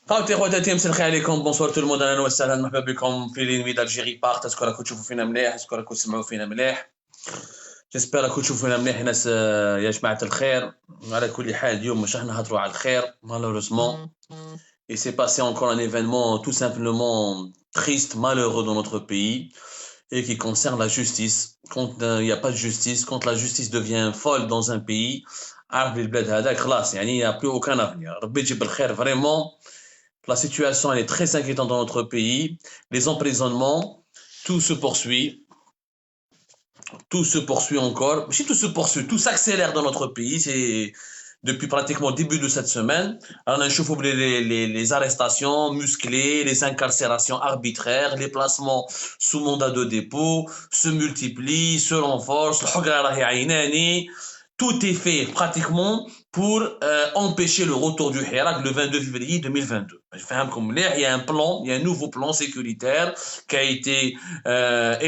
خاوتي خواتاتي مساء الخير عليكم بونسوار تو الموند اهلا وسهلا مرحبا بكم في لينوي دالجيري بارت اسكو راكم تشوفوا فينا مليح اسكو راكم تسمعوا فينا مليح جيسبر راكم تشوفوا فينا مليح ناس يا جماعة الخير على كل حال اليوم مش راح نهضروا على الخير malheureusement il s'est passé encore un événement tout simplement triste malheureux dans notre pays et qui concerne la justice quand il n'y a pas de justice quand la justice devient folle dans un pays عارف البلاد هذاك خلاص يعني il n'y a plus aucun avenir ربي يجيب الخير vraiment. La situation elle est très inquiétante dans notre pays. Les emprisonnements, tout se poursuit. Tout se poursuit encore. Si tout se poursuit, tout s'accélère dans notre pays. C'est depuis pratiquement le début de cette semaine. Alors, on a chauffé les arrestations musclées, les incarcérations arbitraires, les placements sous mandat de dépôt se multiplient, se renforcent. Tout est fait pratiquement pour empêcher le retour du Hirak le 22 février 2022. Il y a un plan, il y a un nouveau plan sécuritaire qui a été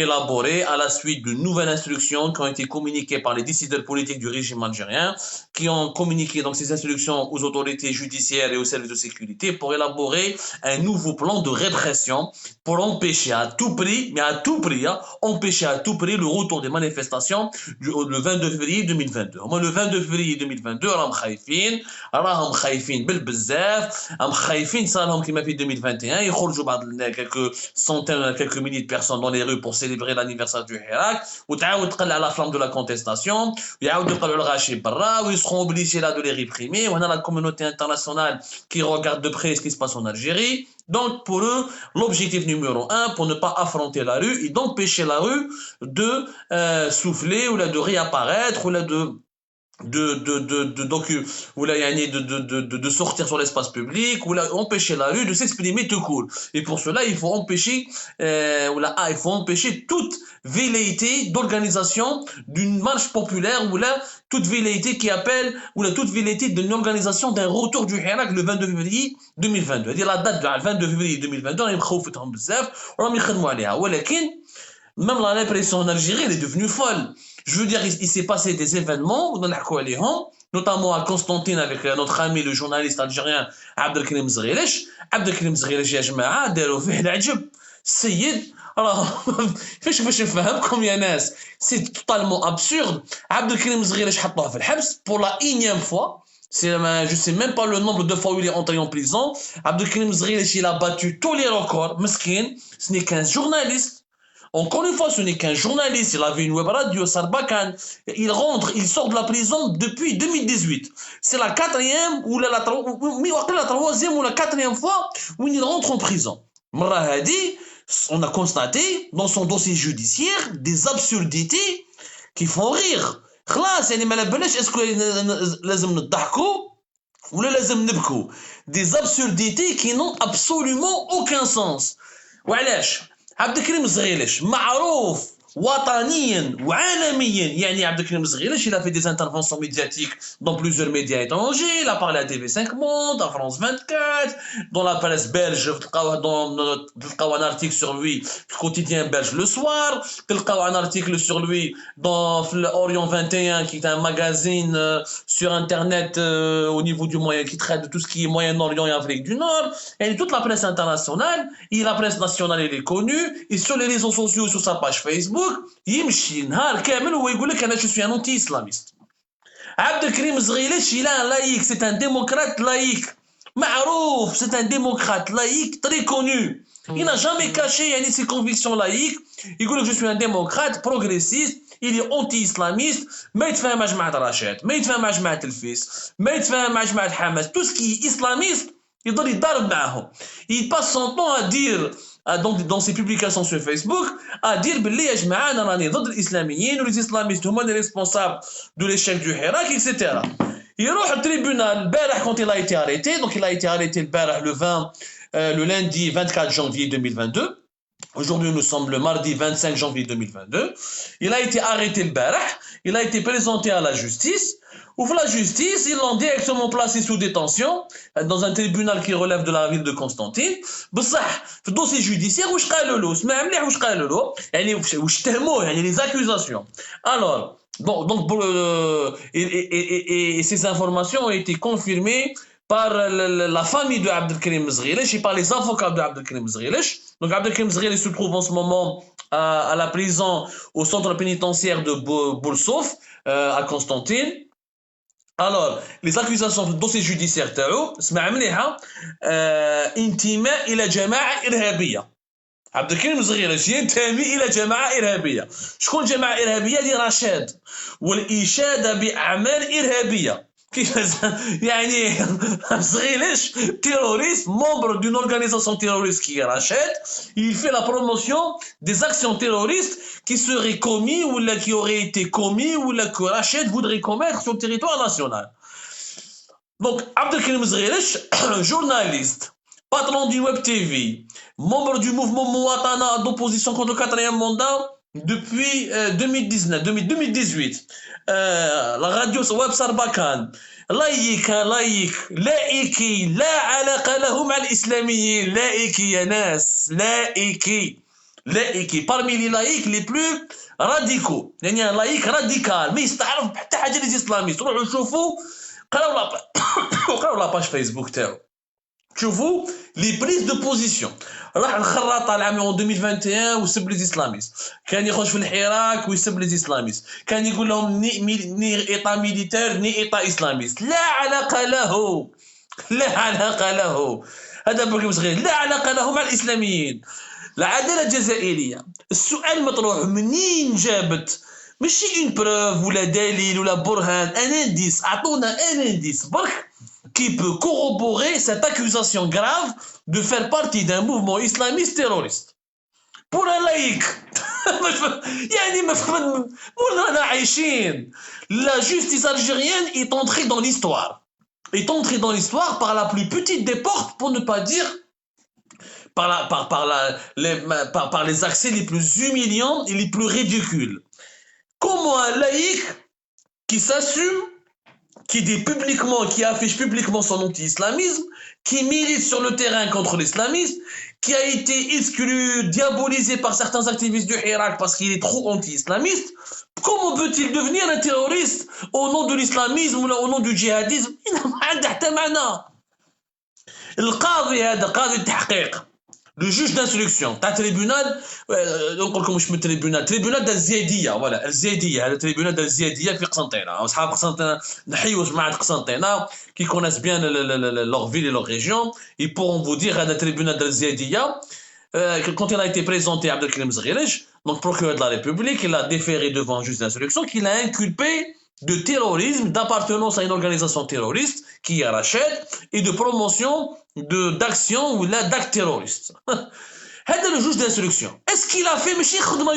élaboré à la suite de nouvelles instructions qui ont été communiquées par les décideurs politiques du régime algérien, qui ont communiqué donc ces instructions aux autorités judiciaires et aux services de sécurité pour élaborer un nouveau plan de répression pour empêcher à tout prix, mais à tout prix, empêcher à tout prix le retour des manifestations le 22 février 2022. Au moins le 22 février 2022, راهم خايفين بالبزاف راهم خايفين صارهم كما في 2021 يخرجوا بعض quelques centaines quelques milliers de personnes dans les rues pour célébrer l'anniversaire du Hirak وتعاود تقلع la flamme de la contestation ويعاودوا يقلعوا الغاشي برا و ils seront obligés là de les réprimer وهنا la communauté internationale qui regarde de près ce qui se passe en Algérie. Donc pour eux l'objectif numéro 1 pour ne pas affronter la rue est d'empêcher la rue de souffler ou là de réapparaître ou là de sortir sur l'espace public ou empêcher la rue de s'exprimer tout court. Et pour cela, il faut empêcher toute velléité d'organisation d'une marche populaire ou là toute velléité qui appelle ou là toute velléité d'une organisation d'un retour du Hirak le 22 février 2022. C'est-à-dire la date du 22 février 2022 راهم مخوفتهم بزاف وراهم يخدموا عليها ولكن même la répression en Algérie elle est devenue folle. Je veux dire, il s'est passé des événements, notamment à Constantine avec notre ami le journaliste algérien Abdelkrim Zghilish. Abdelkrim Zghilish يا جماعة داروا فيه العجب. السيد راه فاش باش نفهمكم يا ناس سي توتالمون ابسورد. Abdelkrim Zghilish حطوه في الحبس pour la énième fois. Je sais même pas le nombre de fois où il est entré en prison. Abdelkrim Zghilish il a battu tous les records. Meskin, ce n'est qu'un journaliste. Encore une fois, ce n'est qu'un journaliste, il avait une web radio, Sarbakan, il sort de la prison depuis 2018. C'est la quatrième ou la troisième ou la quatrième fois où il rentre en prison. Mrahadi, on a constaté dans son dossier judiciaire des absurdités qui font rire. خلاص يعني ما لبلاش اسكو لازم نضحكوا ولا لازم نبكوا. Des absurdités qui n'ont absolument aucun sens. وعلاش؟ Abdelkrim Zghilish معروف وطنيا وعالميا يعني Abdelkrim Zghilish il a fait des interventions médiatiques dans plusieurs médias étrangers, il a parlé à TV5 Monde, à France 24, dans la presse belge تلقاو un article sur lui le quotidien belge le soir, تلقاو un article sur lui dans Orient 21 qui est un magazine sur internet au niveau du moyen qui traite de tout ce qui est Moyen-Orient et Afrique du Nord, et toute la presse internationale, et la presse nationale elle est connue, et sur les réseaux sociaux sur sa page Facebook يمشي نهار كامل وهو يقول لك انا جو سوي ان انتي اسلاميست. Abdelkrim Zghilish il est un laïc, c'est un démocrate laïque معروف, c'est un démocrate laïque très connu. Il n'a jamais caché ses convictions laïques. Il dit que je suis un démocrate progressiste, il est anti-islamiste, ما يتفاهم مع جماعة رشاد, ما يتفاهم مع جماعة الفيس, ما يتفاهم مع جماعة حماس, tout ce qui est islamiste يضل يضارب معاهم. Il passe son temps à dire donc dans ses publications sur Facebook à dire باللي يا جماعه انا راني ضد الاسلاميين والاسلاميين هما les responsables de l'échec du Hirak etc. يروح التريبونال البارح quand il a été arrêté, donc il a été arrêté البارح le lundi 24 janvier 2022. Aujourd'hui, nous sommes le mardi 25 janvier 2022. Il a été arrêté le barah, il a été présenté à la justice. Ou la justice, ils l'ont directement placé sous détention dans un tribunal qui relève de la ville de Constantine. بصح في الدوسي جوديسيير واش قالوا له اسمع مليح واش قالوا له يعني واش تهموه يعني les accusations. Alors bon donc et ces informations ont été confirmées par la famille de Abdelkrim Zghilish et par les avocats de Abdelkrim Zghilish. Donc Abdelkrim Zghilish se trouve en ce moment à la prison, au centre pénitentiaire de Boursouf, à Constantine. Alors, les accusations du dossier judiciaire تاعو اسمع مليحه انتماء الى جماعه ارهابيه. عبد الكريم زغيرش ينتمي الى جماعه ارهابيه. شكون جماعه ارهابيه؟ رشاد والاشاده باعمال ارهابيه. يعني زغيرش terroriste, membre d'une organisation terroriste qui est Rachid, il fait la promotion des actions terroristes qui seraient commises ou qui auraient été commises ou que Rachid voudrait commettre sur le territoire national. Donc Abdelkrim Zghilish, journaliste, patron du Web TV, membre du mouvement Mouatana d'opposition contre le 4e mandat depuis 2018. La radio Web Sarbakan, laïki, لا علاقة له مع الإسلاميين، laïki يا ناس، laïki parmi les laïcs les plus radicaux، يعني un laïc radical ما يستعرف بحتى حاجة لي إسلاميست. روحوا شوفوا قراو لا باج فيسبوك تاعو، شوفوا لي بريز دو بوزيسيون. راح الخراطه العام 2021 وسب لي اسلاميست، كان يخرج في الحراك ويسب لي اسلاميست، كان يقول لهم ني ايطا ميليتير ني ايطا اسلاميست. لا علاقه له، لا علاقه له. هذا بركم صغير، لا علاقه له مع الاسلاميين. العداله الجزائريه، السؤال مطروح منين جابت؟ ماشي اون بروف ولا دليل ولا برهان، ان انديس، اعطونا ان انديس برك qui peut corroborer cette accusation grave de faire partie d'un mouvement islamiste terroriste. Pour un laïc, la justice algérienne est entrée dans l'histoire. Est entrée dans l'histoire par la plus petite des portes, pour ne pas dire par les accès les plus humiliants et les plus ridicules. Comment un laïc qui s'assume, qui dit publiquement, qui affiche publiquement son anti-islamisme, qui milite sur le terrain contre l'islamisme, qui a été exclu, diabolisé par certains activistes du Hirak parce qu'il est trop anti-islamiste, comment peut-il devenir un terroriste au nom de l'islamisme ou au nom du djihadisme? Le juge d'instruction, t'as tribunal, tribunal d'Al-Ziadiyya, voilà, Al-Ziadiyya, le tribunal d'Al-Ziadiyya في قسنطينة. أصحاب قسنطينة نحيوا جماعة قسنطينة qui connaissent bien leur ville et leur région, ils pourront vous dire le tribunal d'Al-Ziadiyya, quand il a été présenté à Abdelkrim Zghilish, donc procureur de la République, il a déféré devant un juge d'instruction qu'il a inculpé de terrorisme, d'appartenance à une organisation terroriste qui est Rachid et de promotion d'action ou d'actes terroristes. هذا le juge d'instruction. Est-ce qu'il a fait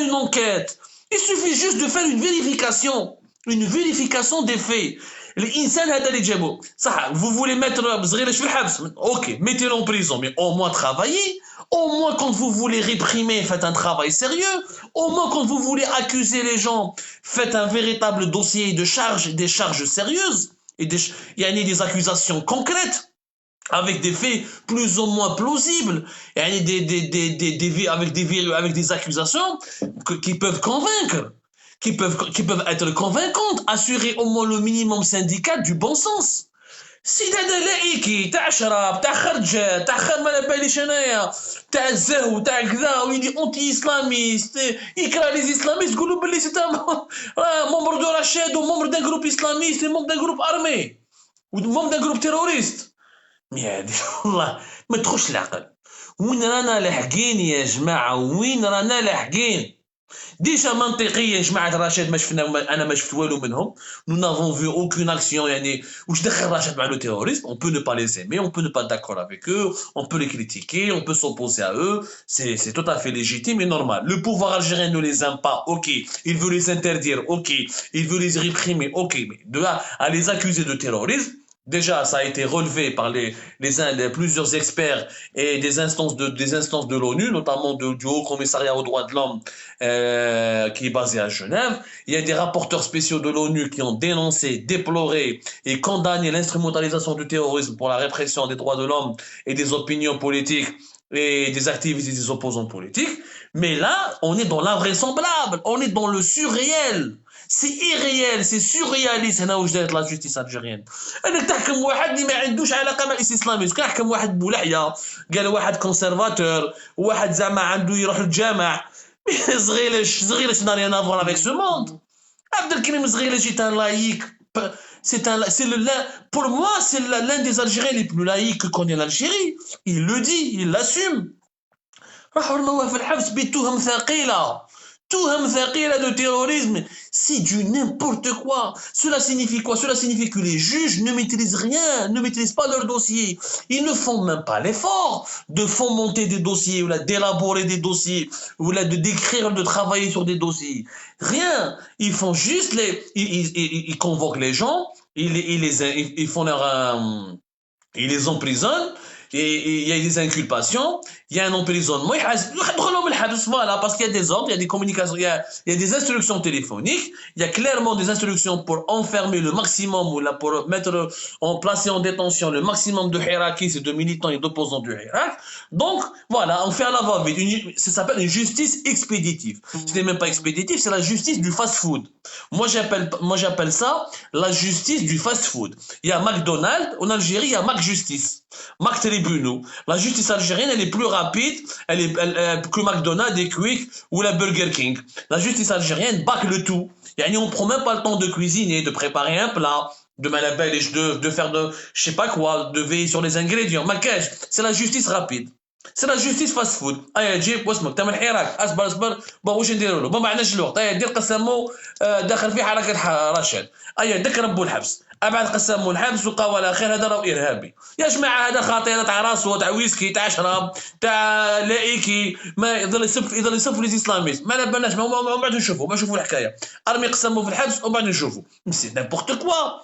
une enquête? Il suffit juste de faire une vérification des faits. الإنسان هذا اللي جابوه صح. Vous voulez mettre Zghilish في الحبس, ok, mettez-le en prison, mais au moins travaillez. Au moins, quand vous voulez réprimer, faites un travail sérieux. Au moins, quand vous voulez accuser les gens, faites un véritable dossier de charges, des charges sérieuses. Et il y a des accusations concrètes, avec des faits plus ou moins plausibles. Il y a avec des accusations qui peuvent convaincre, qui peuvent être convaincantes, assurer au moins le minimum syndical du bon sens. سيد هذا لايكي تاع شراب تاع خرجات تاع خدمه لا باليش انايا تاع الزهو تاع كذا ويلي اونتي اسلاميست يكره لي اسلاميست تقولوا باللي سي ممبر دو رشاد وممبر دان جروب اسلاميست وممبر دان جروب ارمي وممبر دان جروب تيروريست. مي والله ما تخش العقل. وين رانا لاحقين يا جماعه؟ وين رانا لاحقين؟ ديجا منطقيا جماعه رشاد ما شفنا، انا ما شفت والو منهم. nous n'avons vu aucune action. يعني واش دخل رشاد مع le terrorisme? On peut ne pas les aimer, on peut ne pas être d'accord avec eux, on peut les critiquer, on peut s'opposer à eux, c'est tout à fait légitime et normal. Le pouvoir algérien ne les aime pas, ok, il veut les interdire, ok, il veut les réprimer, ok, mais de là à les accuser de terrorisme, déjà, ça a été relevé par plusieurs experts et des instances de l'ONU, notamment du Haut Commissariat aux droits de l'homme qui est basé à Genève. Il y a des rapporteurs spéciaux de l'ONU qui ont dénoncé, déploré et condamné l'instrumentalisation du terrorisme pour la répression des droits de l'homme et des opinions politiques et des activistes et des opposants politiques. Mais là, on est dans l'invraisemblable, on est dans le surréel. C'est irréel, c'est surréaliste هنا وجدت لا جوستيس الجيريان. انك تحكم واحد اللي ما عندوش علاقه مع الاسلامي، كنحكم واحد بولحيه، قال واحد كونسيرفاتور، واحد زعما عنده يروح للجامع. زغيلش n'a rien à voir avec ce monde. Abdelkrim Zghilech est un laïc. Pour moi, c'est l'un des Algériens les plus laïcs que connaît l'Algérie. Il le dit, il l'assume. راحوا رموه في الحبس بتهم ثقيلة. تهم ثقيلة de terrorisme. C'est du n'importe quoi. Cela signifie quoi? Cela signifie que les juges ne maîtrisent rien, ne maîtrisent pas leur dossier. Ils ne font même pas l'effort de fomenter des dossiers, ou d'élaborer des dossiers, ou de d'écrire, de travailler sur des dossiers. Rien. Ils font juste ils convoquent les gens, ils font ils les emprisonnent. Et il y a des inculpations, il y a un emprisonnement, voilà, parce qu'il y a des ordres, il y a des communications, il y a des instructions téléphoniques, il y a clairement des instructions pour enfermer le maximum, ou là, pour mettre placer en détention le maximum de hirakis et de militants et d'opposants du Hirak. Donc, voilà, on fait à la va-vite. Ça s'appelle une justice expéditive. Ce n'est même pas expéditif, c'est la justice du fast-food. Moi, j'appelle ça la justice du fast-food. Il y a McDonald's, en Algérie, il y a McJustice. Tribunaux. La justice algérienne, elle est plus rapide que McDonald's et Quick ou la Burger King. La justice algérienne bâcle le tout. Yani on prend même pas le temps de cuisiner, de préparer un plat, de de faire je sais pas quoi, de veiller sur les ingrédients. C'est la justice rapide. C'est la justice fast food. جيب واسمك تعمل حراك، اصبر واش نديروا له؟ ما عندناش الوقت. دير قسمو داخل في حركه رشاد. دك ربو الحبس. ابعد قسمو الحبس وقاول على خير، هذا راه ارهابي. يا جماعه هذا خطيره تاع راسو، تاع ويسكي، تاع شراب، تاع لايكي، ما يضل يصف لي اسلاميست. ما على بالناش، ما بعد نشوفوا، ما نشوفوا الحكايه. ارمي قسمو في الحبس وبعد نشوفوا. سي n'importe quoi.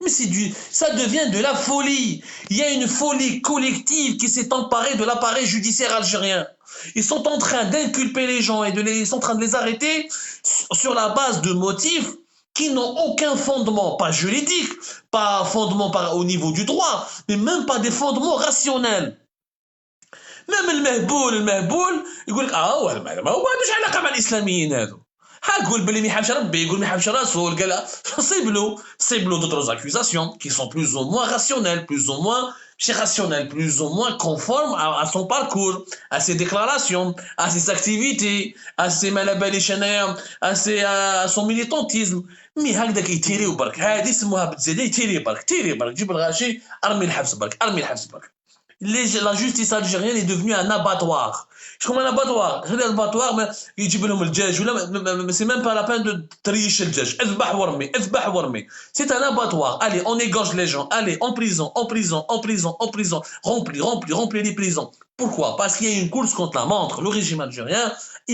Mais ça devient de la folie. Il y a une folie collective qui s'est emparée de l'appareil judiciaire algérien. Ils sont en train d'inculper les gens et ils sont en train de les arrêter sur la base de motifs qui n'ont aucun fondement, pas juridique, pas fondement au niveau du droit, mais même pas des fondements rationnels. Même le mehboul, il dit ما هو مش علاقة مع الإسلاميين هذو. قول بلي ما يحبش ربي، يقول ما يحبش راسو، قال صيبلو d'autres accusations qui sont plus ou moins rationnelles, plus ou moins conformes à son parcours, à ses déclarations, à ses activités, à ses à son militantisme. مي هكذاك يتيريو برك، هذه اسمها بالتزايد يتيري برك، جيب الغاشي ارمي الحبس برك. La justice algérienne est devenue un abattoir. Comme un abattoir. C'est un abattoir, mais c'est même pas la peine de tricher le djaj. C'est un abattoir. Allez, on égorge les gens. Allez, en prison. Remplis les prisons. Pourquoi? Parce qu'il y a une course contre la montre. Le régime algérien,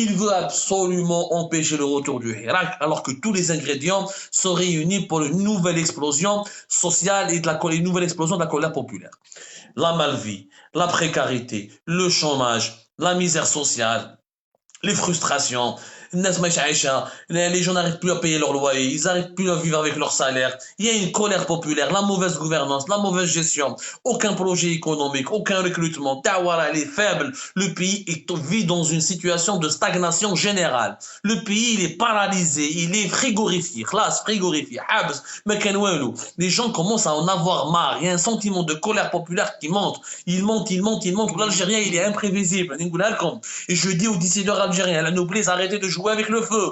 il veut absolument empêcher le retour du Hirak, alors que tous les ingrédients sont réunis pour une nouvelle explosion sociale et une nouvelle explosion de la colère populaire. La malvie, la précarité, le chômage, la misère sociale, les frustrations, les gens n'arrivent plus à payer leur loyer, ils n'arrivent plus à vivre avec leur salaire, il y a une colère populaire, la mauvaise gouvernance, la mauvaise gestion, aucun projet économique, aucun recrutement, Tawara, elle est faible, le pays vit dans une situation de stagnation générale, le pays il est paralysé, il est frigorifié, les gens commencent à en avoir marre, il y a un sentiment de colère populaire qui monte, il monte, l'Algérien il est imprévisible, et je dis aux décideurs algériens, la noblesse, arrêtez de jouer avec le feu.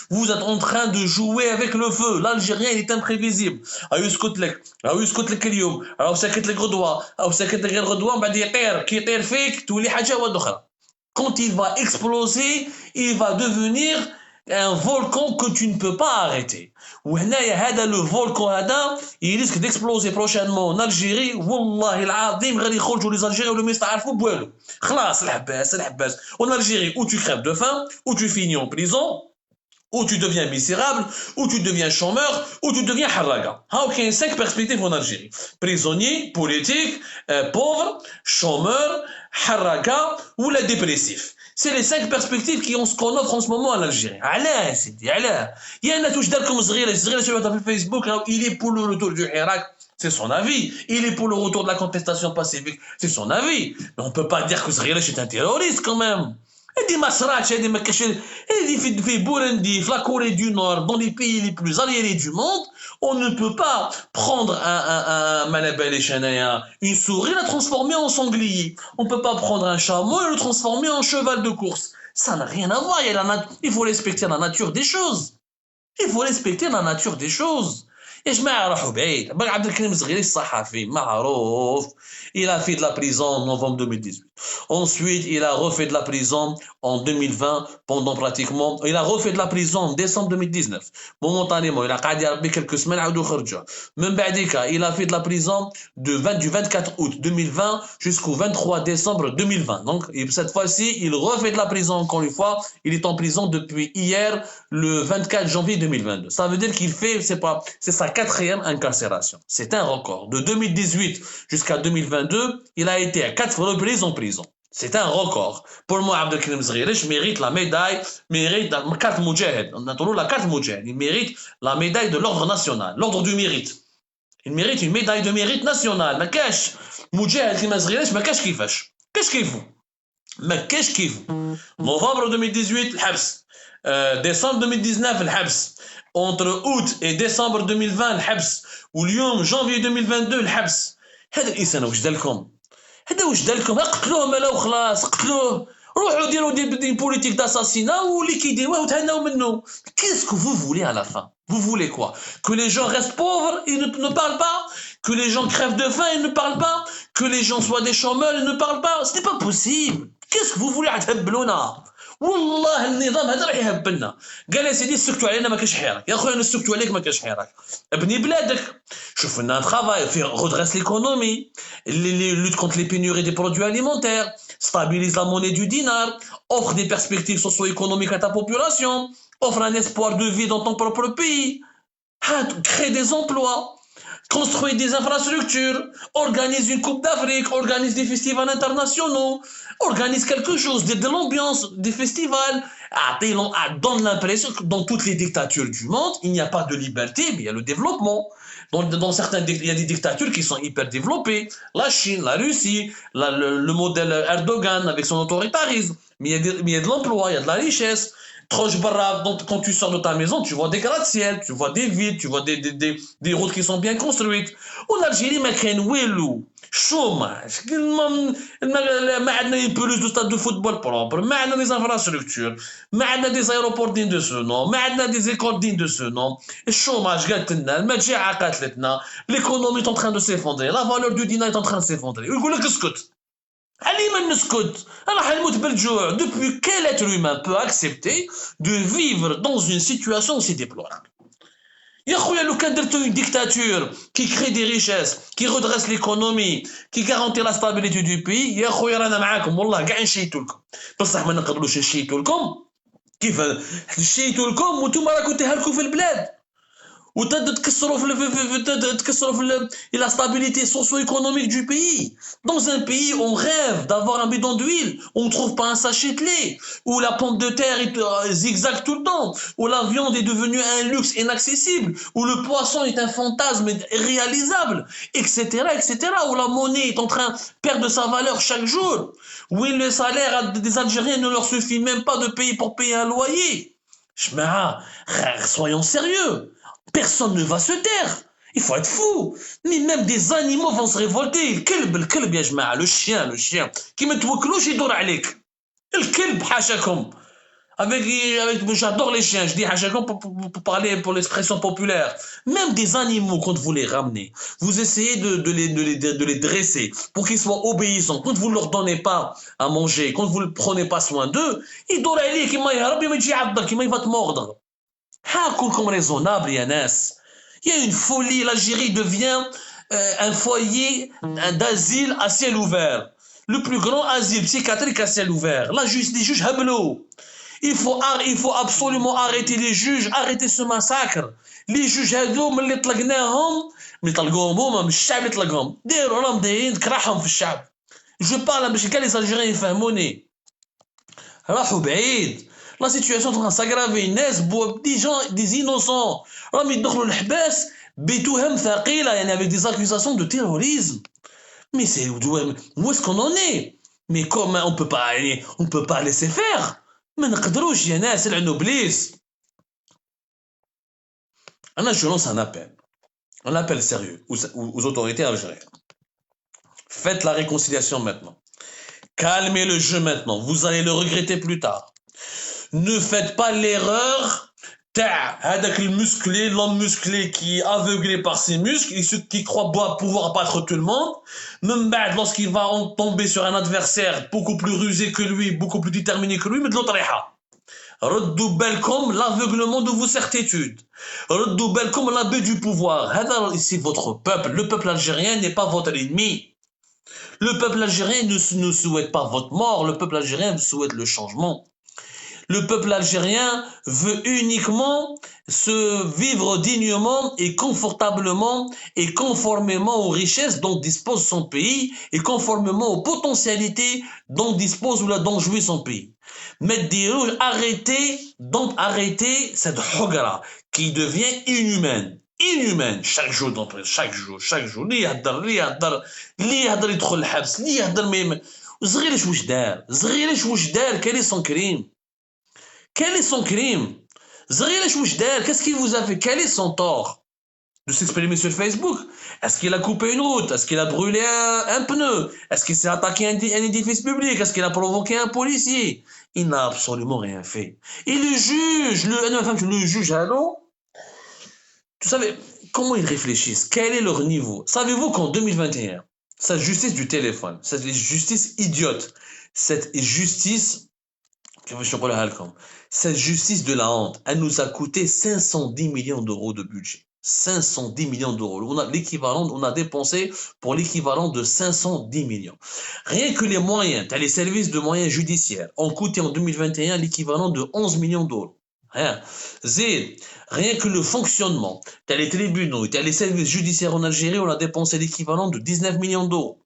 Vous êtes en train de jouer avec le feu. L'Algérien, il est imprévisible. Quand il va exploser, il va devenir un volcan que tu ne peux pas arrêter. Le volcan il risque d'exploser prochainement en Algérie. Wallah العظيم غادي يخرجوا les Algériens ولا ما يستعرفوا بوالو. خلاص الحباس. En Algérie, où tu crèves de faim, où tu finis en prison, où tu deviens misérable, où tu deviens chômeur, où tu deviens harraga. Il y a 5 perspectives en Algérie. Prisonnier, politique, pauvre, chômeur, harraga ou la dépressif. C'est les 5 perspectives qu'on offre en ce moment en Algérie. علاه سيدي علاه؟ يا انا واش داركم صغيره sur Facebook, il est pour le retour du Hirak. C'est son avis. Il est pour le retour de la contestation pacifique. C'est son avis. Mais on ne peut pas dire que Zrielech est un terroriste quand même. Il dit Masrach, il dit fait Burundi, la Corée du Nord, dans les pays les plus arriérés du monde, on ne peut pas prendre une souris et la transformer en sanglier. On ne peut pas prendre un chameau et le transformer en cheval de course. Ça n'a rien à voir. Il faut respecter la nature des choses. Il faut respecter la nature des choses. يا جماعة راحوا بعيد. عبد الكريم الزغيري الصحفي معروف. Il a fait de la prison en novembre 2018. Ensuite, il a refait de la prison en 2020 pendant pratiquement... Il a refait de la prison en décembre 2019. Momentanément, il a قاعد يربي quelques semaines عاودوا خرجوا. من بعديك, il a fait de la prison du 24 août 2020 jusqu'au 23 décembre 2020. Donc, cette fois-ci, il refait de la prison encore une fois. Il est en prison depuis hier, le 24 janvier 2022. Ça veut dire qu'il fait, c'est sa 4e incarcération. C'est un record. De 2018 jusqu'à 2022, il a été à 4 reprises en prison. C'est un record. Pour moi, Abdelkrim Zrielech mérite la médaille, mérite la carte Moudjahed. On a la carte Moudjahed. Il mérite la médaille de l'ordre national, l'ordre du mérite. Il mérite une médaille de mérite nationale. ما كاش مجاهد كيما زغيرش ما كاش كيفاش. كاش كيفو. ما كاش كيفو. Novembre 2018 الحبس. Décembre 2019 الحبس. Entre août et décembre 2020 الحبس. واليوم janvier 2022 الحبس. هذا الانسان واش دالكم؟ هذا واش دالكم؟ قتلوه مالا وخلاص قتلوه. روحوا ديروا دي بوليتيك d'assassinat ou liquidez-le وتهناو منه. Qu'est-ce que vous voulez à la fin? Vous voulez quoi? Que les gens restent pauvres et ne parlent pas? Que les gens crèvent de faim et ne parlent pas? Que les gens soient des chômeurs et ne parlent pas? Ce n'est pas possible. Qu'est-ce que vous voulez تهبلونا؟ والله النظام هذا راح يهبلنا. قال يا سيدي سكتوا علينا ما كاش حيرك. يا خويا نسكتوا عليك ما كاش حيرك. ابني بلادك. شوف لنا travail, redresse l'économie, lutte contre les pénuries des produits alimentaires, stabilise la monnaie du dinar, offre des perspectives socio-économiques à ta population, offre un espoir de vie dans ton propre pays, crée des emplois, construit des infrastructures, organise une Coupe d'Afrique, organise des festivals internationaux, organise quelque chose, de l'ambiance, des festivals. Donne l'impression que dans toutes les dictatures du monde, il n'y a pas de liberté, mais il y a le développement. Dans certains, il y a des dictatures qui sont hyper développées. La Chine, la Russie, le modèle Erdogan avec son autoritarisme. Mais il y a de l'emploi, il y a de la richesse. Donc, quand tu sors de ta maison, tu vois des gratte-ciel, tu vois des villes, tu vois des routes qui sont bien construites. En Algérie, ما كاين والو. Chômage. ما عندنا une pelouse de stade de football propre, ما عندنا des infrastructures, ما عندنا des aéroports dignes de ce nom, ما عندنا des écoles dignes de ce nom. الشوماج قالتلنا، المجاعة قاتلتنا, l'économie est en train de s'effondrer, la valeur du dinar est en train de s'effondrer. يقول لك اسكت. Allez, man, نسكت. راح نموت بالجوع. Depuis quel être humain peut accepter de vivre dans une situation aussi déplorable? يا خويا لو كان درتو une dictature qui crée des richesses, qui redresse l'économie, qui garantit la stabilité du pays, يا خويا رانا معاكم والله كاع نشيتو لكم. بصح ما نقدروش نشيتو لكم. كيف نشيتو لكم وانتم راكم تهلكوا في البلاد. وتكسروا la stabilité socio-économique du pays. Dans un pays, on rêve d'avoir un bidon d'huile, on ne trouve pas un sachet de lait, où la pomme de terre est zigzag tout le temps, où la viande est devenue un luxe inaccessible, où le poisson est un fantasme irréalisable, etc., etc., où la monnaie est en train de perdre sa valeur chaque jour, où le salaire des Algériens ne leur suffit même pas de payer pour payer un loyer. Soyons sérieux. Personne ne va se taire. Il faut être fou. Mais même des animaux vont se révolter. الكلب يا جماعة. Le chien. Qui me توكلوش يدور عليك. الكلب حاشاكم. J'adore les chiens. Je dis حاشاكم pour parler pour l'expression populaire. Même des animaux, quand vous les ramenez, vous essayez de les dresser pour qu'ils soient obéissants. Quand vous ne leur donnez pas à manger, quand vous ne prenez pas soin d'eux, ils يدور عليك كيما يهرب كيما يجي يعضك كيما il va te mordre. Comme raisonnable, Yanas. Il y a une folie, l'Algérie devient un foyer d'asile à ciel ouvert. Le plus grand asile psychiatrique à ciel ouvert. La justice, les juges hablo. Il faut absolument arrêter les juges, arrêter ce massacre. Les juges هذو اللي طلقناهم اللي طلقوهم هما من الشعب اللي طلقهم ديروا راهم دايرين تكرههم في الشعب. جو بارل باش كاع لي Algériens يفهموني. راحوا بعيد. La situation est en train de s'aggraver. Des gens, des innocents, راهم يدخلوا الحباس بتهم ثقيلة يعني avec des accusations de terrorisme. Mais c'est où est-ce qu'on en est? Mais comment on peut pas laisser faire. ما نقدروش يا ناس العنو بليس. Je lance un appel sérieux aux autorités algériennes. Faites la réconciliation maintenant. Calmez le jeu maintenant. Vous allez le regretter plus tard. Ne faites pas l'erreur. L'homme musclé qui est aveuglé par ses muscles et ceux qui croient pouvoir battre tout le monde, même lorsqu'il va tomber sur un adversaire beaucoup plus rusé que lui, beaucoup plus déterminé que lui, mais de l'autre ردوا بالكم l'aveuglement de vos certitudes. ردوا بالكم l'abus du pouvoir. Ici votre peuple, le peuple algérien n'est pas votre ennemi. Le peuple algérien ne souhaite pas votre mort, le peuple algérien souhaite le changement. Le peuple algérien veut uniquement se vivre dignement et confortablement et conformément aux richesses dont dispose son pays et conformément aux potentialités dont dispose ou dont jouit son pays. Mais arrêtez cette hogra qui devient inhumaine. Inhumaine chaque jour chaque jour اللي يهدر يدخل الحبس اللي يهدر ما صغيرش واش دار quel est son crime. Quel est son crime? Qu'est-ce qu'il vous a fait? Quel est son tort? De s'exprimer sur Facebook? Est-ce qu'il a coupé une route? Est-ce qu'il a brûlé un pneu? Est-ce qu'il s'est attaqué à un édifice public? Est-ce qu'il a provoqué un policier? Il n'a absolument rien fait. Et le juge, allô? Vous savez, comment ils réfléchissent? Quel est leur niveau? Savez-vous qu'en 2021, cette justice du téléphone, cette justice idiote, cette justice de la honte, elle nous a coûté 510 millions d'euros de budget. 510 millions d'euros. On a dépensé pour l'équivalent de 510 millions. Rien que les moyens, les services de moyens judiciaires ont coûté en 2021 l'équivalent de 11 millions d'euros. Rien que le fonctionnement, les tribunaux, les services judiciaires en Algérie, on a dépensé l'équivalent de 19 millions d'euros.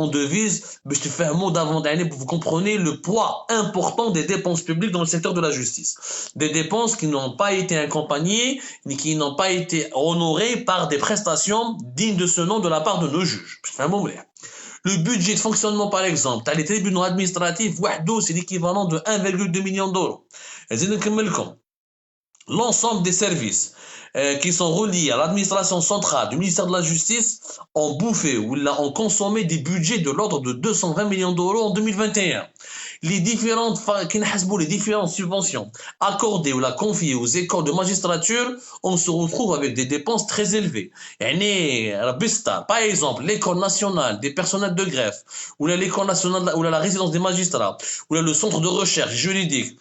En devise, vous comprenez le poids important des dépenses publiques dans le secteur de la justice. Des dépenses qui n'ont pas été accompagnées, ni qui n'ont pas été honorées par des prestations dignes de ce nom de la part de nos juges. Le budget de fonctionnement, par exemple, les tribunaux administratifs, c'est l'équivalent de 1,2 million d'euros. L'ensemble des services qui sont reliés à l'administration centrale du ministère de la Justice ont bouffé ou ont consommé des budgets de l'ordre de 220 millions d'euros en 2021. Les différentes subventions accordées ou confiées aux écoles de magistrature, on se retrouve avec des dépenses très élevées. Par exemple, l'école nationale des personnels de greffe, ou l'école nationale, ou la résidence des magistrats, ou le centre de recherche juridique,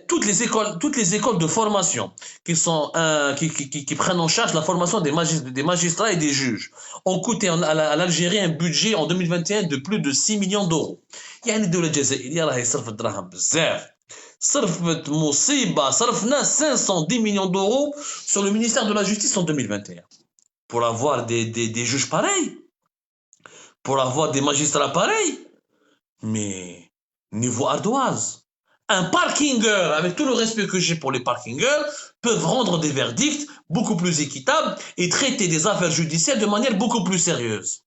toutes les écoles de formation qui prennent en charge la formation des magistrats et des juges ont coûté à l'Algérie un budget en 2021 de plus de 6 millions d'euros. يعني الدولة الجزائرية راهي صرفت دراهم بزاف صرفت مصيبة صرفنا 510 millions d'euros sur le ministère de la Justice en 2021 pour avoir des juges pareils, pour avoir des magistrats pareils. Mais niveau ardoise, un parkinger, avec tout le respect que j'ai pour les parkingers, peuvent rendre des verdicts beaucoup plus équitables et traiter des affaires judiciaires de manière beaucoup plus sérieuse.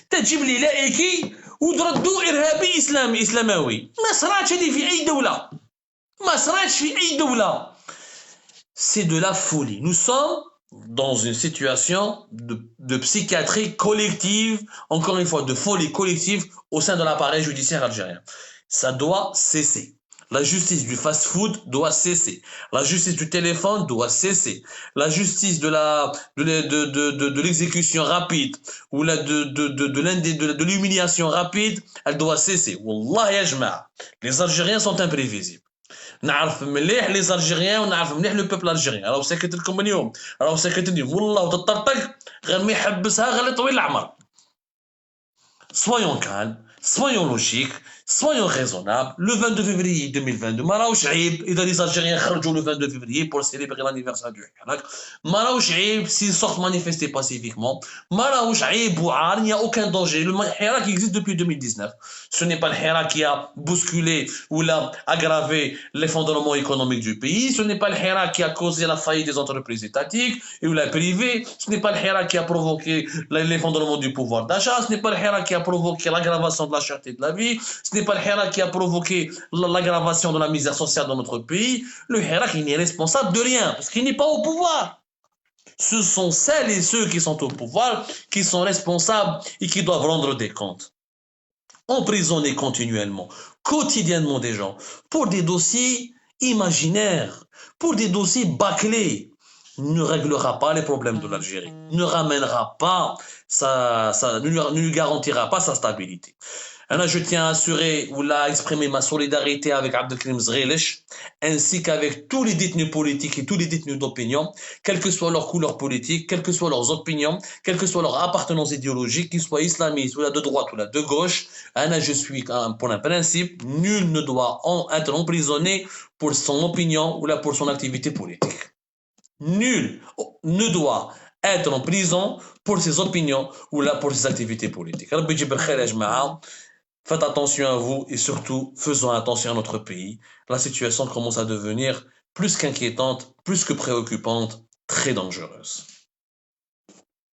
تجيب لي لائكي وتردوا ارهابي اسلاموي ما صراتش هذه في اي دوله ما صراتش في اي دوله. C'est de la folie. Nous sommes dans une situation de psychiatrie collective, encore une fois de folie collective au sein de l'appareil judiciaire algérien. Ça doit cesser. La justice du fast-food doit cesser. La justice du téléphone doit cesser. La justice de l'exécution rapide ou de l'humiliation rapide, elle doit cesser. Wallah ya jama'a, les Algériens sont imprévisibles. نعرف مليح les Algériens ونعرف مليح le peuple algérien. راهو ساكت لكم اليوم، راهو ساكت اليوم والله وتطرطق غير ما يحبسها غير طويل العمر. soyons calmes, soyons logiques, soyons raisonnables. Le 22 février 2022, مراهوش عيب إذا les Algériens خرجوا le 22 février pour célébrer l'anniversaire du Hirak. مراهوش عيب s'ils sortent manifester pacifiquement. مراهوش عيب وعار, il n'y a aucun danger. Le Hirak existe depuis 2019. Ce n'est pas le Hirak qui a bousculé ou l'a aggravé l'effondrement économique du pays. Ce n'est pas le Hirak qui a causé la faillite des entreprises étatiques et ou la privée. Ce n'est pas le Hirak qui a provoqué l'effondrement du pouvoir d'achat. Ce n'est pas le Hirak qui a provoqué l'aggravation de la cherté de la vie. Ce n'est pas le Hirak qui a provoqué l'aggravation de la misère sociale dans notre pays. Le Hirak, il n'est responsable de rien parce qu'il n'est pas au pouvoir. Ce sont celles et ceux qui sont au pouvoir qui sont responsables et qui doivent rendre des comptes. Emprisonner continuellement, quotidiennement des gens pour des dossiers imaginaires, pour des dossiers bâclés, ne réglera pas les problèmes de l'Algérie, ne ramènera pas ne lui garantira pas sa stabilité. Je tiens à assurer ou à exprimer ma solidarité avec Abdelkrim Zgheleche, ainsi qu'avec tous les détenus politiques et tous les détenus d'opinion, quelle que soit leur couleur politique, quelles que soient leurs opinions, quelle que soit leur appartenance idéologique, qu'ils soient islamistes ou là de droite ou là de gauche. Je suis pour un principe, nul ne doit être emprisonné pour son opinion ou là pour son activité politique. Nul ne doit être en prison pour ses opinions ou là pour ses activités politiques. Faites attention à vous et surtout, faisons attention à notre pays. La situation commence à devenir plus qu'inquiétante, plus que préoccupante, très dangereuse.